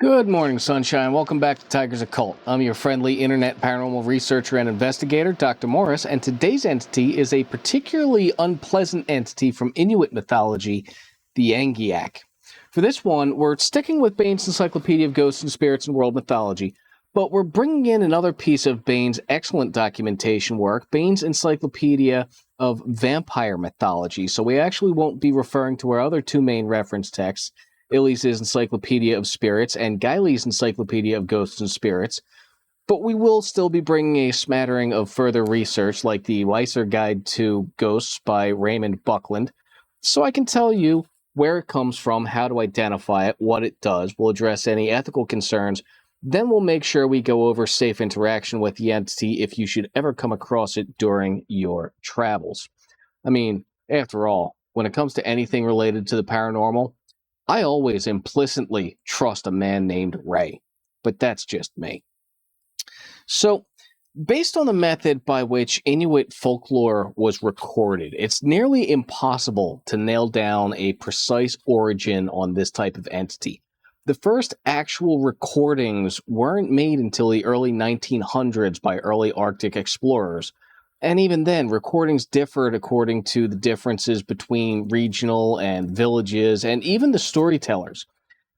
Good morning, sunshine. Welcome back to Tiger's Occult. I'm your friendly internet paranormal researcher and investigator, Dr. Morris, and today's entity is a particularly unpleasant entity from Inuit mythology, the Angiak. For this one, we're sticking with Bain's Encyclopedia of Ghosts and Spirits and World Mythology, but we're bringing in another piece of Bain's excellent documentation work, Bain's Encyclopedia of Vampire Mythology. So we actually won't be referring to our other two main reference texts, Illy's Encyclopedia of Spirits and Guiley's Encyclopedia of Ghosts and Spirits, but we will still be bringing a smattering of further research like the Weiser Guide to Ghosts by Raymond Buckland, so I can tell you where it comes from, how to identify it, what it does. We'll address any ethical concerns. Then we'll make sure we go over safe interaction with the entity if you should ever come across it during your travels. I mean, after all, when it comes to anything related to the paranormal, I always implicitly trust a man named Ray, but that's just me. So, based on the method by which Inuit folklore was recorded, it's nearly impossible to nail down a precise origin on this type of entity. The first actual recordings weren't made until the early 1900s by early Arctic explorers. And even then, recordings differed according to the differences between regional and villages, and even the storytellers.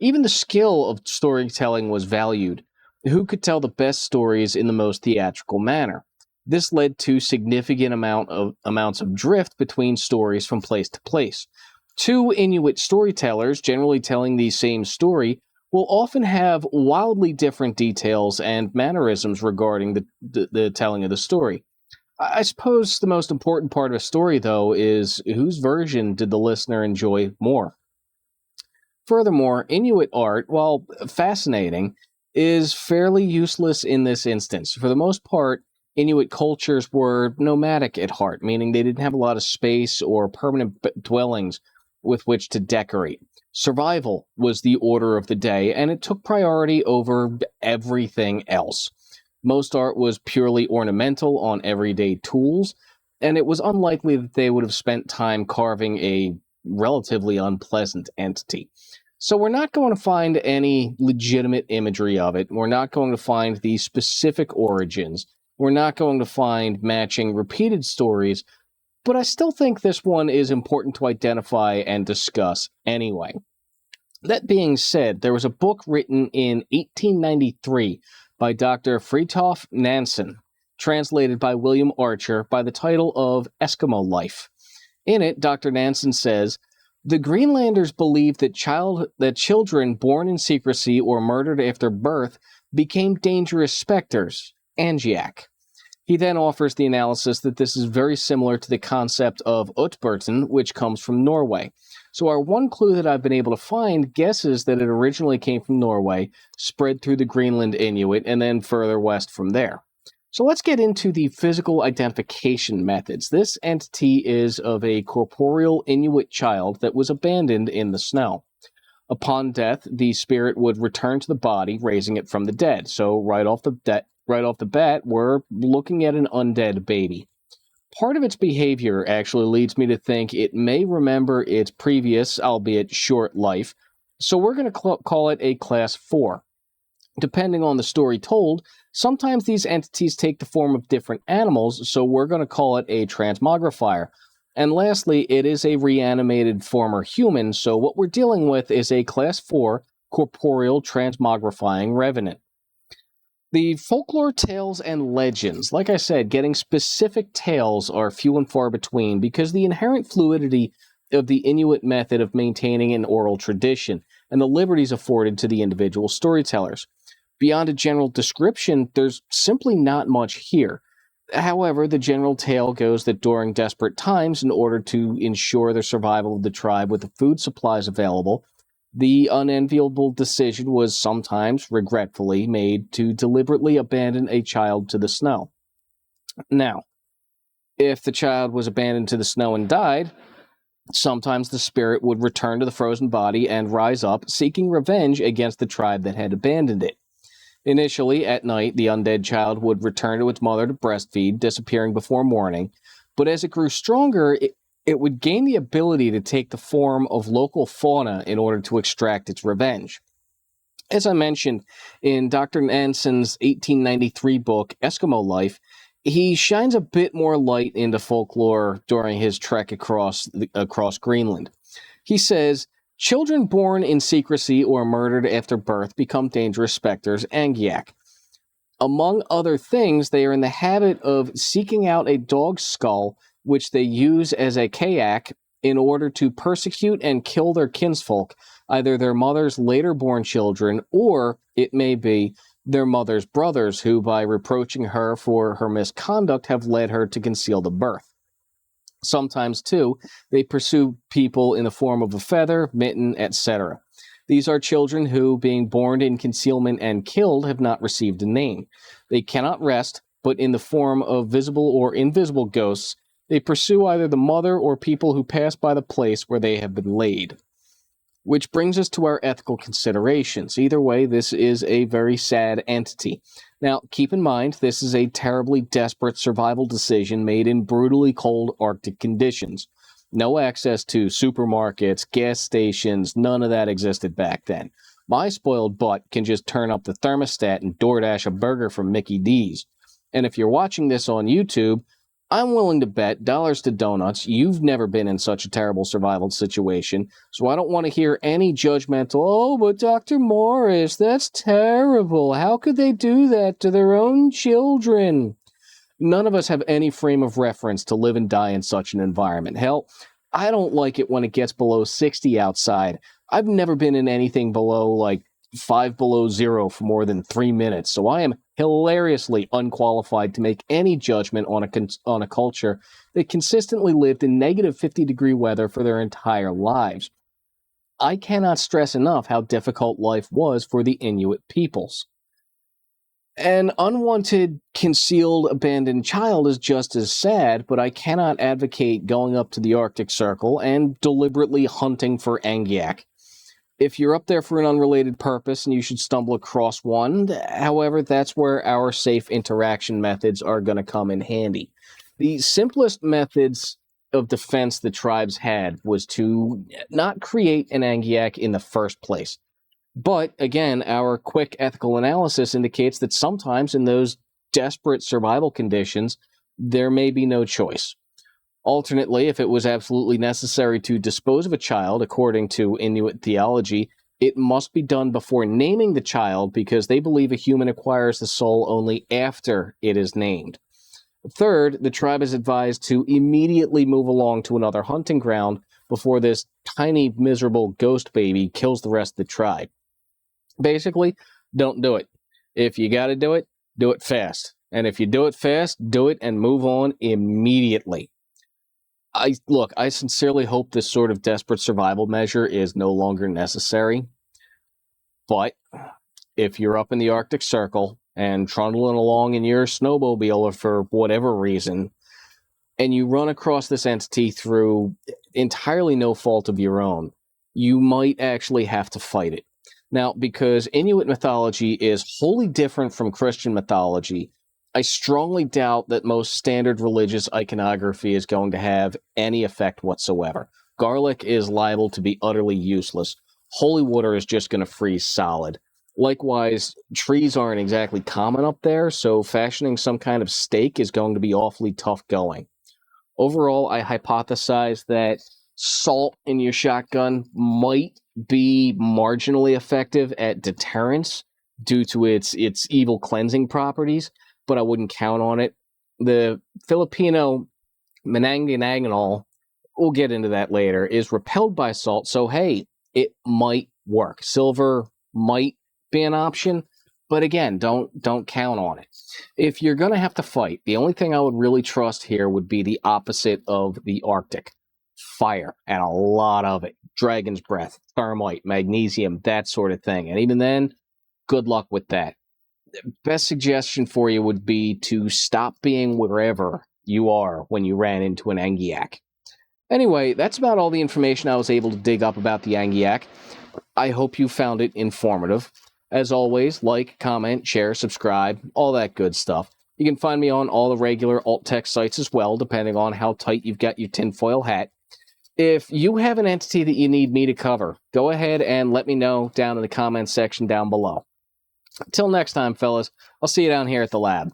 Even the skill of storytelling was valued. Who could tell the best stories in the most theatrical manner? This led to significant amounts of drift between stories from place to place. Two Inuit storytellers, generally telling the same story, will often have wildly different details and mannerisms regarding the telling of the story. I suppose the most important part of a story, though, is whose version did the listener enjoy more? Furthermore, Inuit art, while fascinating, is fairly useless in this instance. For the most part, Inuit cultures were nomadic at heart, meaning they didn't have a lot of space or permanent dwellings with which to decorate. Survival was the order of the day, and it took priority over everything else. Most art was purely ornamental on everyday tools, and it was unlikely that they would have spent time carving a relatively unpleasant entity. So we're not going to find any legitimate imagery of it. We're not going to find the specific origins. We're not going to find matching repeated stories, but I still think this one is important to identify and discuss anyway. That being said, there was a book written in 1893 by Dr. Fridtjof Nansen, translated by William Archer, by the title of Eskimo Life. In it, Dr. Nansen says, "The Greenlanders believed that children born in secrecy or murdered after birth became dangerous specters, Angiak." He then offers the analysis that this is very similar to the concept of Utberten, which comes from Norway. So our one clue that I've been able to find guesses that it originally came from Norway, spread through the Greenland Inuit, and then further west from there. So let's get into the physical identification methods. This entity is of a corporeal Inuit child that was abandoned in the snow. Upon death, the spirit would return to the body, raising it from the dead. So right off the bat, we're looking at an undead baby. Part of its behavior actually leads me to think it may remember its previous, albeit short, life, so we're going to call it a Class 4. Depending on the story told, sometimes these entities take the form of different animals, so we're going to call it a transmogrifier. And lastly, it is a reanimated former human, so what we're dealing with is a Class 4 corporeal transmogrifying revenant. The folklore tales and legends, like I said, getting specific tales are few and far between because the inherent fluidity of the Inuit method of maintaining an oral tradition and the liberties afforded to the individual storytellers. Beyond a general description, there's simply not much here. However, the general tale goes that during desperate times, in order to ensure the survival of the tribe with the food supplies available, the unenviable decision was sometimes, regretfully, made to deliberately abandon a child to the snow. Now, if the child was abandoned to the snow and died, sometimes the spirit would return to the frozen body and rise up, seeking revenge against the tribe that had abandoned it. Initially, at night, the undead child would return to its mother to breastfeed, disappearing before morning, but as it grew stronger, it would gain the ability to take the form of local fauna in order to extract its revenge. As I mentioned in Dr. Nansen's 1893 book, Eskimo Life, he shines a bit more light into folklore during his trek across Greenland. He says, children born in secrecy or murdered after birth become dangerous specters, Angiak. Among other things, they are in the habit of seeking out a dog's skull, which they use as a kayak in order to persecute and kill their kinsfolk, either their mother's later born children, or it may be their mother's brothers, who, by reproaching her for her misconduct, have led her to conceal the birth. Sometimes, too, they pursue people in the form of a feather, mitten, etc. These are children who, being born in concealment and killed, have not received a name. They cannot rest, but in the form of visible or invisible ghosts, they pursue either the mother or people who pass by the place where they have been laid. Which brings us to our ethical considerations. Either way, this is a very sad entity. Now, keep in mind, this is a terribly desperate survival decision made in brutally cold Arctic conditions. No access to supermarkets, gas stations, none of that existed back then. My spoiled butt can just turn up the thermostat and DoorDash a burger from Mickey D's. And if you're watching this on YouTube, I'm willing to bet dollars to donuts you've never been in such a terrible survival situation, so I don't want to hear any judgmental, oh, but Dr. Morris, that's terrible. How could they do that to their own children? None of us have any frame of reference to live and die in such an environment. Hell, I don't like it when it gets below 60 outside. I've never been in anything below, like, 5 below zero for more than 3 minutes, so I am hilariously unqualified to make any judgment on a culture that consistently lived in negative 50-degree weather for their entire lives. I cannot stress enough how difficult life was for the Inuit peoples. An unwanted, concealed, abandoned child is just as sad, but I cannot advocate going up to the Arctic Circle and deliberately hunting for Angiak. If you're up there for an unrelated purpose and you should stumble across one, however, that's where our safe interaction methods are going to come in handy. The simplest methods of defense the tribes had was to not create an Angiak in the first place. But, again, our quick ethical analysis indicates that sometimes in those desperate survival conditions, there may be no choice. Alternately, if it was absolutely necessary to dispose of a child, according to Inuit theology, it must be done before naming the child because they believe a human acquires the soul only after it is named. Third, the tribe is advised to immediately move along to another hunting ground before this tiny, miserable ghost baby kills the rest of the tribe. Basically, don't do it. If you got to do it fast. And if you do it fast, do it and move on immediately. I sincerely hope this sort of desperate survival measure is no longer necessary. But if you're up in the Arctic Circle and trundling along in your snowmobile for whatever reason, and you run across this entity through entirely no fault of your own, you might actually have to fight it. Now, because Inuit mythology is wholly different from Christian mythology, I strongly doubt that most standard religious iconography is going to have any effect whatsoever. Garlic is liable to be utterly useless. Holy water is just going to freeze solid. Likewise, trees aren't exactly common up there, so fashioning some kind of stake is going to be awfully tough going. Overall, I hypothesize that salt in your shotgun might be marginally effective at deterrence due to its evil cleansing properties, but I wouldn't count on it. The Filipino Manangananganol, we'll get into that later, is repelled by salt, so hey, it might work. Silver might be an option, but again, don't count on it. If you're going to have to fight, the only thing I would really trust here would be the opposite of the Arctic. Fire, and a lot of it. Dragon's breath, thermite, magnesium, that sort of thing. And even then, good luck with that. Best suggestion for you would be to stop being wherever you are when you ran into an Angiak. Anyway, that's about all the information I was able to dig up about the Angiak. I hope you found it informative. As always, like, comment, share, subscribe, all that good stuff. You can find me on all the regular alt-text sites as well, depending on how tight you've got your tinfoil hat. If you have an entity that you need me to cover, go ahead and let me know down in the comments section down below. Until next time, fellas, I'll see you down here at the lab.